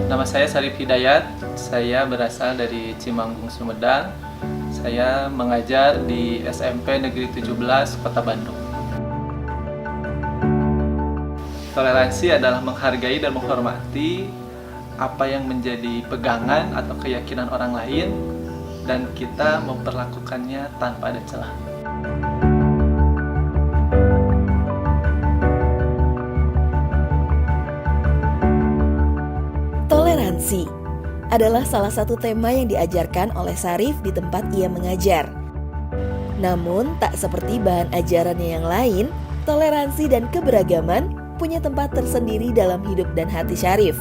Nama saya Sarif Hidayat, saya berasal dari Cimanggung, Sumedang. Saya mengajar di SMP Negeri 17 Kota Bandung. Toleransi adalah menghargai dan menghormati apa yang menjadi pegangan atau keyakinan orang lain dan kita memperlakukannya tanpa ada celah. Toleransi adalah salah satu tema yang diajarkan oleh Sarif di tempat ia mengajar. Namun, tak seperti bahan ajarannya yang lain, toleransi dan keberagaman punya tempat tersendiri dalam hidup dan hati Sarif.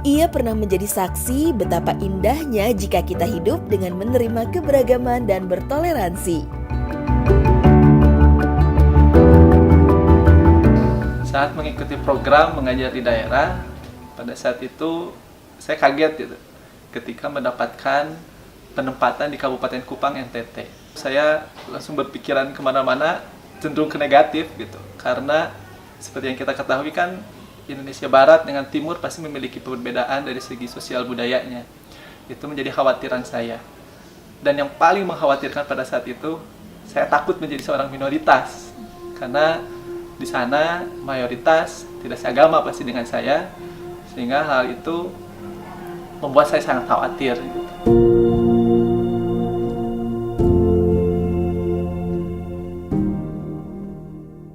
Ia pernah menjadi saksi betapa indahnya jika kita hidup dengan menerima keberagaman dan bertoleransi. Saat mengikuti program mengajar di daerah, pada saat itu saya kaget gitu ketika mendapatkan penempatan di Kabupaten Kupang, NTT. Saya langsung berpikiran kemana-mana, cenderung ke negatif gitu, karena seperti yang kita ketahui kan Indonesia Barat dengan Timur pasti memiliki perbedaan dari segi sosial budayanya. Itu menjadi khawatiran saya. Dan yang paling mengkhawatirkan pada saat itu, saya takut menjadi seorang minoritas, karena di sana mayoritas tidak seagama pasti dengan saya, sehingga hal itu membuat saya sangat khawatir.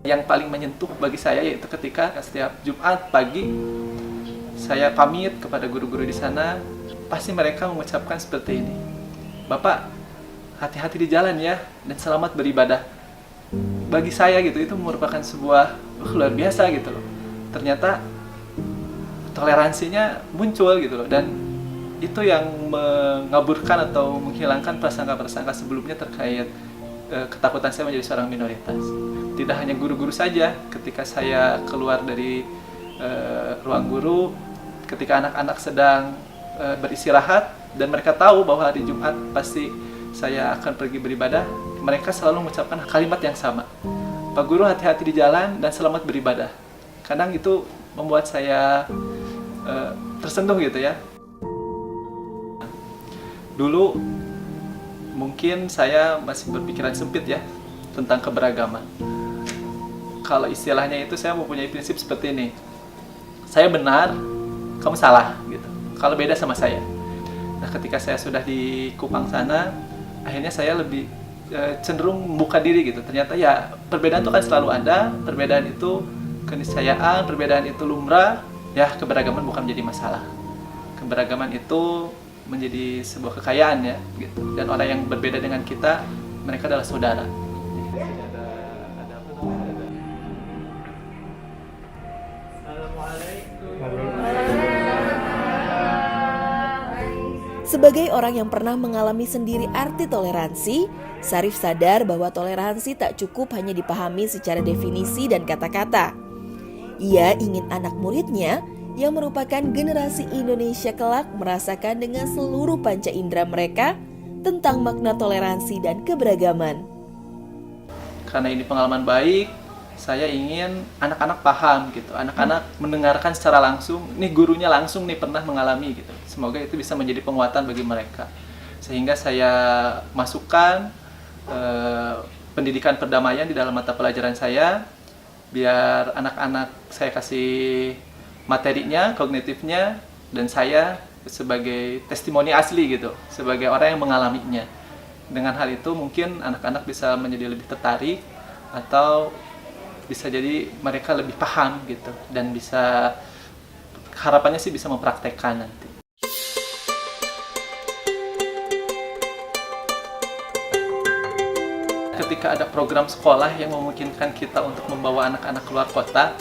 Yang paling menyentuh bagi saya yaitu ketika setiap Jumat pagi saya pamit kepada guru-guru di sana, pasti mereka mengucapkan seperti ini, "Bapak, hati-hati di jalan ya dan selamat beribadah." Bagi saya gitu itu merupakan sebuah luar biasa gitu loh. Ternyata toleransinya muncul gitu loh, dan itu yang mengaburkan atau menghilangkan prasangka-prasangka sebelumnya terkait ketakutan saya menjadi seorang minoritas. Tidak hanya guru-guru saja, ketika saya keluar dari ruang guru, ketika anak-anak sedang beristirahat dan mereka tahu bahwa hari Jumat pasti saya akan pergi beribadah, mereka selalu mengucapkan kalimat yang sama, "Pak Guru, hati-hati di jalan dan selamat beribadah." Kadang itu membuat saya tersentuh gitu ya. Dulu mungkin saya masih berpikiran sempit ya tentang keberagaman. Kalau istilahnya itu saya mempunyai prinsip seperti ini, saya benar, kamu salah gitu, kalau beda sama saya. Nah, ketika saya sudah di Kupang sana, akhirnya saya lebih cenderung membuka diri gitu. Ternyata ya perbedaan itu kan selalu ada, perbedaan itu keniscayaan, perbedaan itu lumrah, ya keberagaman bukan menjadi masalah. Keberagaman itu menjadi sebuah kekayaan ya gitu. Dan orang yang berbeda dengan kita, mereka adalah saudara. Sebagai orang yang pernah mengalami sendiri arti toleransi, Sarif sadar bahwa toleransi tak cukup hanya dipahami secara definisi dan kata-kata. Ia ingin anak muridnya yang merupakan generasi Indonesia kelak merasakan dengan seluruh panca indera mereka tentang makna toleransi dan keberagaman. Karena ini pengalaman baik, saya ingin anak-anak paham gitu, anak-anak mendengarkan secara langsung, nih gurunya langsung nih pernah mengalami gitu. Semoga itu bisa menjadi penguatan bagi mereka. Sehingga saya masukkan pendidikan perdamaian di dalam mata pelajaran saya, biar anak-anak saya kasih materinya, kognitifnya, dan saya sebagai testimoni asli gitu, sebagai orang yang mengalaminya. Dengan hal itu mungkin anak-anak bisa menjadi lebih tertarik, atau bisa jadi mereka lebih paham gitu, dan bisa, harapannya sih bisa mempraktekkan nanti. Ketika ada program sekolah yang memungkinkan kita untuk membawa anak-anak keluar kota,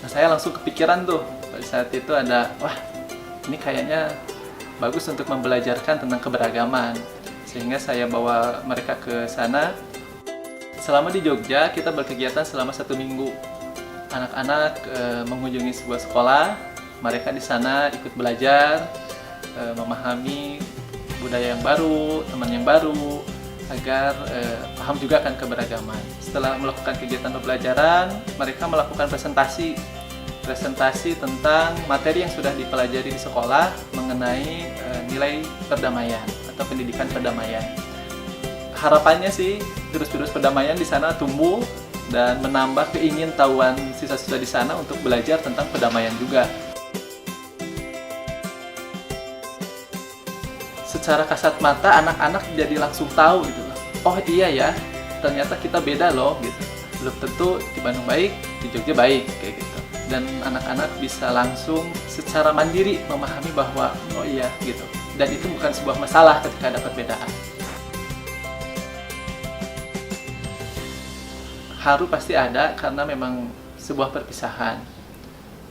nah saya langsung kepikiran tuh, pada saat itu ada, wah ini kayaknya bagus untuk membelajarkan tentang keberagaman. Sehingga saya bawa mereka ke sana. Selama di Jogja, kita berkegiatan selama 1 minggu. Anak-anak mengunjungi sebuah sekolah, mereka di sana ikut belajar, memahami budaya yang baru, teman yang baru, agar paham juga akan keberagaman. Setelah melakukan kegiatan pembelajaran, mereka melakukan presentasi presentasi tentang materi yang sudah dipelajari di sekolah mengenai nilai perdamaian atau pendidikan perdamaian. Harapannya sih jurus-jurus perdamaian di sana tumbuh dan menambah keingintahuan siswa-siswa di sana untuk belajar tentang perdamaian juga. Secara kasat mata anak-anak jadi langsung tahu gitu loh. Oh iya ya, ternyata kita beda loh gitu. Belum tentu di Bandung baik, di Jogja baik kayak gitu. Dan anak-anak bisa langsung secara mandiri memahami bahwa oh iya gitu. Dan itu bukan sebuah masalah ketika ada perbedaan. Haru pasti ada karena memang sebuah perpisahan.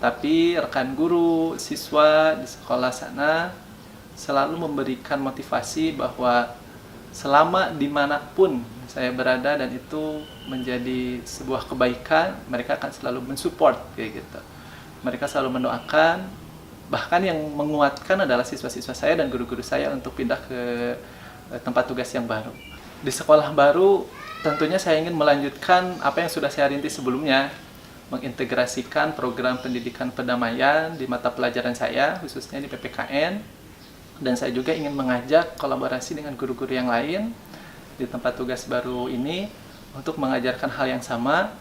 Tapi rekan guru, siswa di sekolah sana selalu memberikan motivasi bahwa selama dimanapun saya berada dan itu menjadi sebuah kebaikan, mereka akan selalu mensupport kayak gitu. Mereka selalu mendoakan, bahkan yang menguatkan adalah siswa-siswa saya dan guru-guru saya untuk pindah ke tempat tugas yang baru. Di sekolah baru tentunya saya ingin melanjutkan apa yang sudah saya rintis sebelumnya, mengintegrasikan program pendidikan perdamaian di mata pelajaran saya, khususnya di PPKN, dan saya juga ingin mengajak kolaborasi dengan guru-guru yang lain di tempat tugas baru ini untuk mengajarkan hal yang sama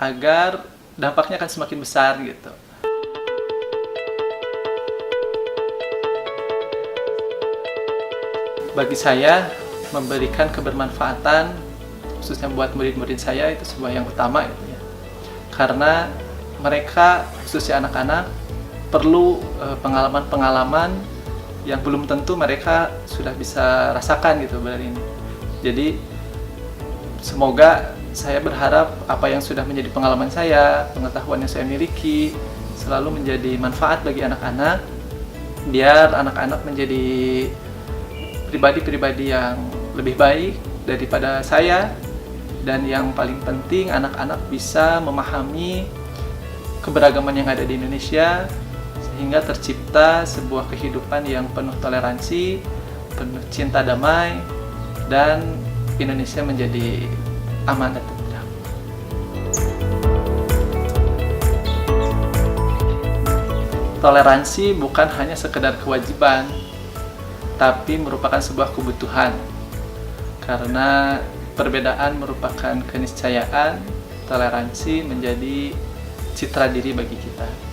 agar dampaknya akan semakin besar gitu. Bagi saya, memberikan kebermanfaatan khususnya buat murid-murid saya itu sebuah yang utama gitu ya. Karena mereka khususnya anak-anak perlu pengalaman-pengalaman yang belum tentu mereka sudah bisa rasakan gitu dari ini. Jadi semoga saya berharap apa yang sudah menjadi pengalaman saya, pengetahuan yang saya miliki selalu menjadi manfaat bagi anak-anak, biar anak-anak menjadi pribadi-pribadi yang lebih baik daripada saya, dan yang paling penting anak-anak bisa memahami keberagaman yang ada di Indonesia sehingga tercipta sebuah kehidupan yang penuh toleransi, penuh cinta damai, dan Indonesia menjadi aman dan tentram. Toleransi bukan hanya sekedar kewajiban, tapi merupakan sebuah kebutuhan. Karena perbedaan merupakan keniscayaan, toleransi menjadi citra diri bagi kita.